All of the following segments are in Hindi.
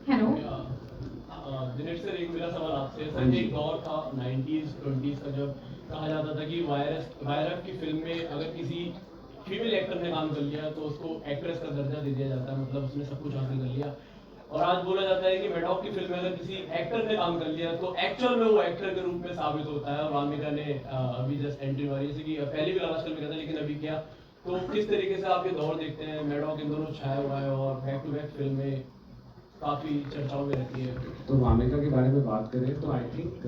हेलो। दिनेश सर, एक मेरा सवाल आपसे है। हाँ सर, जी। एक दौर था 90s 20s का, जब कहा जाता था कि वायरस की फिल्म में अगर किसी फीमेल एक्टर ने काम कर लिया तो उसको एक्ट्रेस का दर्जा दे दिया जाता है, मतलब उसने सब कुछ हासिल कर लिया। और आज बोला जाता है कि मैडॉक की फिल्म में अगर किसी एक्टर ने काम कर लिया तो एक्चुअल में वो एक्टर के रूप में साबित होता है। और वामिका ने अभी जस्ट एंट्री मारी, जैसे कि पहले भी लास्ट फिल्म में था लेकिन अभी क्या। तो किस तरीके से आप ये दौर देखते हैं? मैडॉक इन दोनों छाया हुआ है और बैक टू बैक फिल्में काफी चर्चाओं में रहती है। तो वामिका के बारे में बात करें तो I think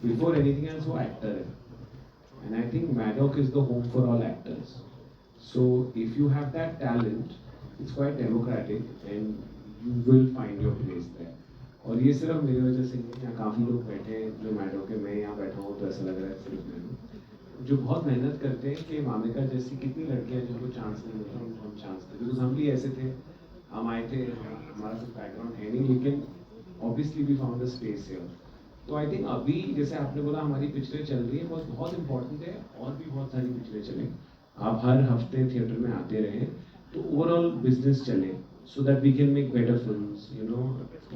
before anything else वो एक्टर है, and I think Maddock is the home for all actors. So if you have that talent, it's quite democratic and you will find your place there. और ये सिर्फ मेरी वजह से नहीं, यहाँ काफ़ी लोग बैठे हैं जो मैडॉक है. मैं यहाँ बैठा हूँ तो ऐसा लग रहा है सिर्फ मैं हूँ, जो बहुत मेहनत करते हैं कि वामिका जैसी कितनी लड़कियाँ जिनको चांस नहीं मिलता उनको हम चांस दें. बिकॉज हम भी ऐसे थे, हम आए थे, हमारा कुछ बैकग्राउंड है नहीं, लेकिन obviously we found the space here. तो आई थिंक अभी जैसे आपने बोला हमारी पिक्चरें चल रही है, बहुत बहुत इंपॉर्टेंट है, और भी बहुत सारी पिक्चरें चलें. आप हर हफ्ते थिएटर में आते रहें तो ओवरऑल बिजनेस चले, so that we can make better films, you know,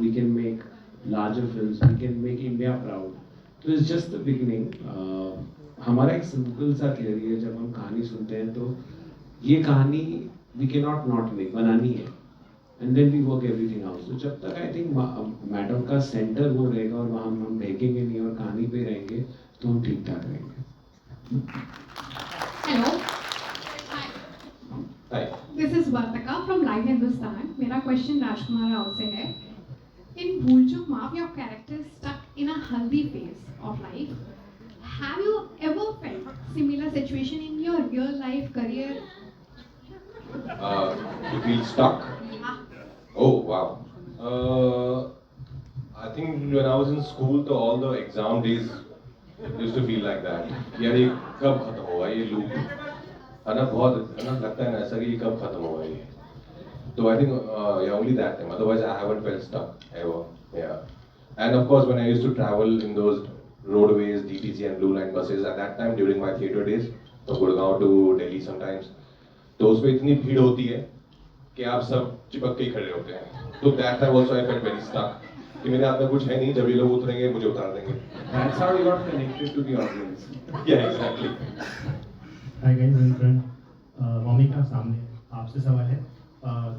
we can make larger films, we can make India proud. So it's just the beginning. हमारा एक सिंपल सा थियरी है, जब हम कहानी सुनते हैं तो ये कहानी we cannot not make, बनानी है, and then we work everything out. So जब तक I think मैडम का सेंटर वो रहेगा और वहाँ हम देखेंगे नहीं और कहानी पे रहेंगे तो हम ठीक ठाक रहेंगे. Hello. Hi. This is Vartika from live Hindustan. मेरा क्वेश्चन राजकुमार राव से है. इन भूल चूक माफ, your character stuck in a healthy phase of life. Have you ever felt similar situation in your real life career? You feel stuck? Oh wow. I think when I was in school, तो all the exam days used to feel like that. यार ये कब खत्म होगा ये लूप? है ना, बहुत है ना, लगता है ना ऐसा कि ये कब खत्म होगा ये. So I think yeah, only that time. Otherwise, I haven't felt stuck ever. Yeah. And of course, when I used to travel in those roadways, DTC and Blue Line buses at that time during my theatre days, तो गुड़गांव to Delhi sometimes, तो उसमें इतनी भीड़ होती है कि आप सब चिपक के ही खड़े होते हैं. तो that time also I felt very stuck. कि मेरे हाथ में कुछ है नहीं, जब ये लोग उतरेंगे मुझे उतार देंगे. That's how you got connected to the audience. Yeah, exactly. Hi guys, I'm friend. Momika सामने आपसे सवाल है.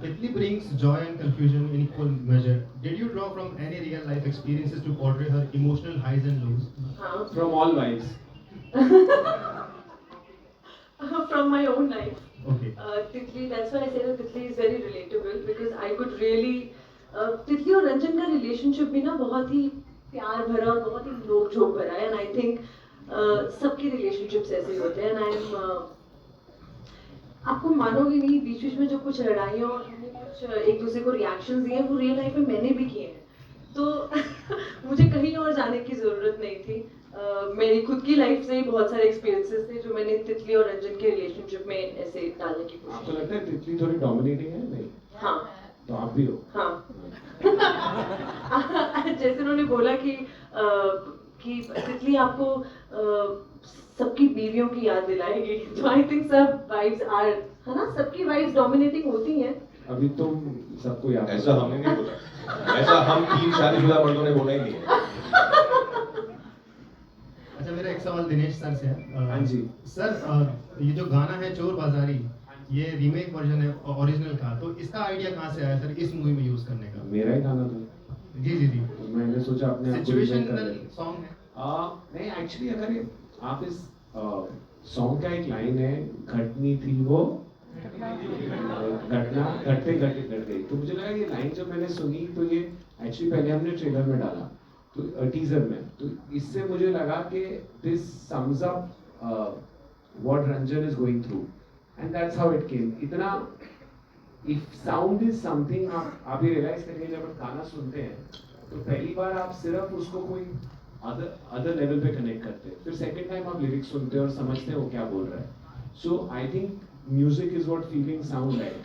Italy brings joy and confusion in equal measure. Did you draw from any real life experiences to portray her emotional highs and lows? From all vibes. From my own life. Okay. Titli, that's why I say that Titli is very relatable because I could really Titli और रंजन का relationship भी ना बहुत ही प्यार भरा और बहुत ही नोक झोंक भरा है. And I think सबके relationships ऐसे ही होते हैं. And I'm आपको मानोगे नहीं, बीच बीच में जो कुछ लड़ाइयाँ और हमने कुछ एक दूसरे को रिएक्शंस दिए वो रियल लाइफ में मैंने भी किए हैं. तो मुझे कहीं और जाने की ज़रूरत नहीं थी. मेरी खुद की लाइफ से ही बहुत सारे एक्सपीरियंसेस थे जो मैंने तितली और रंजन के रिलेशनशिप में ऐसे डालने की कोशिश आपको लगता है तितली थोड़ी डोमिनेटिंग है? नहीं. हाँ. तो आप भी हो. हाँ. जैसे उन्होंने बोला कि तितली आपको सबकी बीवियों की याद दिलाएगी. तो आई थिंक सब वाइब्स आर, है ना, सबकी वाइब्स डोमिनेटिंग होती हैं. अभी तुम सबको याद. ऐसा हमने नहीं बोला. ऐसा हम 3 शादीशुदा मर्दों ने बोला ही नहीं है. अच्छा, मेरा एक सवाल दिनेश सर से है. हाँ जी. सर, ये जो गाना है चोर बाजारी, ये रीमेक वर्जन है ओरिजिनल का, तो इसका आइडिया कहाँ से आया सर इस मूवी में यूज करने का? मेरा ही गाना था. जी जी जी. तो मैंने सोचा अपने आप को सिचुएशनल सॉन्ग है. नहीं, एक्चुअली अगर आप इस सॉन्ग का एक लाइन है, घटनी थी वो घटना, घटते घटते घट गई. तो मुझे लगा ये लाइन जब मैंने सुनी तो ये एक्चुअली पहले हमने ट्रेलर में डाला, तो टीजर में, तो इससे मुझे लगा कि this sums up what Ranjan is going through, and that's how it came. इतना इफ साउंड इज समथिंग, आप ये रियलाइज करिए जब आप गाना सुनते हैं तो पहली बार आप सिर्फ उसको कोई अदर लेवल पे कनेक्ट करते हैं, फिर सेकंड टाइम आप लिरिक्स सुनते हैं और समझते हैं वो क्या बोल रहा है. So I think music is what feeling sound like.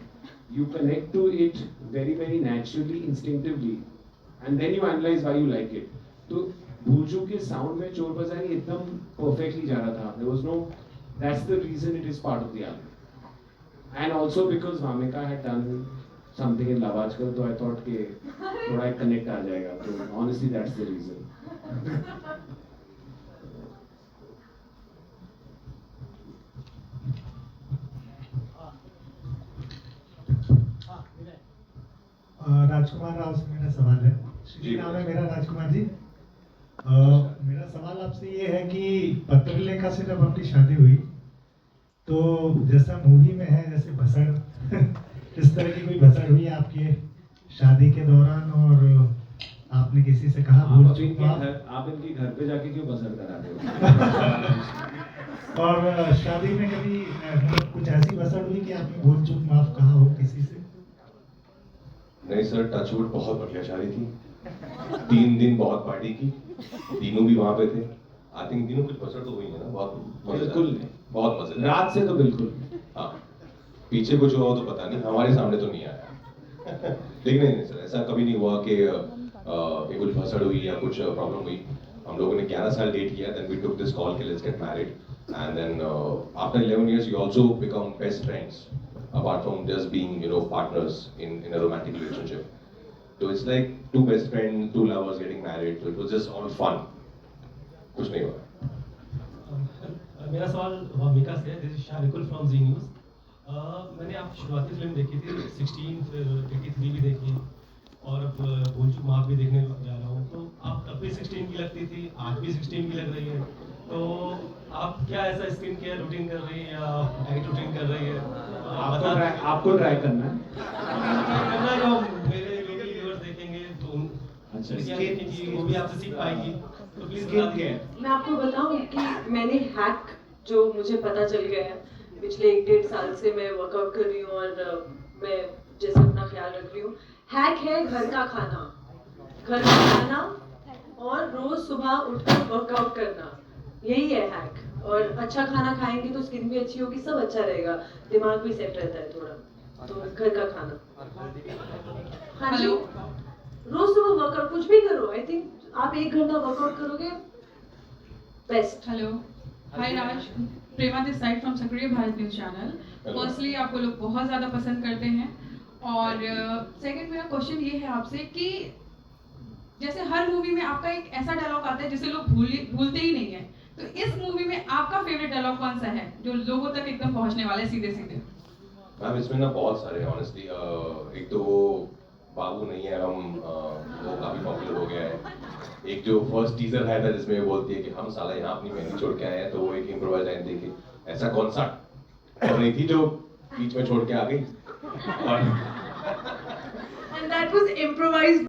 You connect to it very very naturally, instinctively, and then you analyze why you like it. तो भूलचू के साउंड में चोर बाजारी एकदम परफेक्टली जा रहा था. There was no, that's the reason it is part of the album. And also because Vamika had done something in love आजकल, तो आई थॉट कि थोड़ा एक कनेक्ट आ जाएगा, तो ऑनेस्टली दैट्स द रीजन. राजकुमार राव से मेरा सवाल है. जी. नाम है मेरा राजकुमार जी. मेरा सवाल आपसे ये है कि पत्रलेखा से जब आपकी शादी हुई तो जैसा मूवी में है, जैसे भसड़ इस तरह की कोई भसड़ हुई आपकी शादी के दौरान, और आपने किसी से कहा भूल चूक माफ, आप इनके घर पे जाके क्यों बसर कराते हो? और शादी में कभी मतलब कुछ ऐसी भसड़ हुई कि आपने भूल चूक माफ कहा हो किसी से? नहीं सर, टचवुड बहुत बढ़िया शादी थी. 3 दिन बहुत पार्टी की, तीनों भी वहाँ पे थे. आई थिंक तीनों कुछ पसंद तो हुई है ना, बहुत बिल्कुल नहीं. बहुत मजे. रात से तो बिल्कुल नहीं. हाँ, पीछे कुछ हुआ हो तो पता नहीं, हमारे सामने तो नहीं आया. लेकिन नहीं सर, ऐसा कभी नहीं हुआ कि कुछ भसड़ हुई या कुछ प्रॉब्लम हुई. हम लोगों ने 11 साल डेट किया, then we took this call कि let's get married, and then after 11 years you also become best friends apart from just being, you know, partners in a romantic relationship. So it's like 2 best friends, 2 lovers getting married, so it was just all fun. कुछ नहीं हुआ. मेरा सवाल वामिका से है. This is Sharikul from Zee News. मैंने आपकी शुरुआती फिल्म देखी थी 1683 भी देखी, और अब भूल चूक माफ भी देखने जा रहा हूँ. तो आप तब भी 16 की लगती थी, आज भी 16 की लग रही है. तो आप क्या ऐसा स्किन केयर रूटीन कर रही है या डाइट रूटीन कर रही है? आपको ट्राई करना है. करना है, जो मेरे लोकल व्यूअर्स देखेंगे तो अच्छा, वो भी आपसे सीख पाएगी. तो प्लीज स्किन केयर. मैं आपको बताऊं कि मैंने हैक जो मुझे पता चल गया है, पिछले 1-1.5 साल से मैं वर्कआउट कर रही हूँ और मैं जैसे अपना ख्याल रख रही हूँ. हैक है घर का खाना, घर का खाना और रोज सुबह उठकर वर्कआउट करना. यही है हैक. और अच्छा खाना खाएंगे तो स्किन भी अच्छी होगी, सब अच्छा रहेगा, दिमाग भी सेट रहता है थोड़ा. तो घर का खाना. हाँ जी, रोज सुबह वर्कआउट कुछ भी करो. आई थिंक आप 1 घंटा वर्कआउट करोगे, best. Hello, hi Raj, Prema this side from सक्रिय भारत न्यूज़ चैनल. फर्स्टली आपको लोग बहुत ज़्यादा पसंद करते हैं, और सेकंड मेरा क्वेश्चन ये है आपसे कि जैसे हर मूवी में आपका एक ऐसा डायलॉग आता है जिसे लोग भूलते ही नहीं है, तो इस मूवी में आपका फेवरेट डायलॉग कौन सा है जो लोगों तक एकदम पहुंचने वाला है सीधे सीधे? मैम इसमें ना बहुत सारे ऑनेस्टली. एक तो वो बाबू नहीं है हम, वो काफी पॉपुलर हो गया है. एक जो फर्स्ट टीजर आया था जिसमें वो बोलती है कि हम साला यहाँ अपनी मेहंदी छोड़ के आए हैं, तो वो एक इम्प्रोवाइज लाइन थी कि ऐसा कौन सा और नहीं थी जो बीच में छोड़ के आ गई. और And that was improvised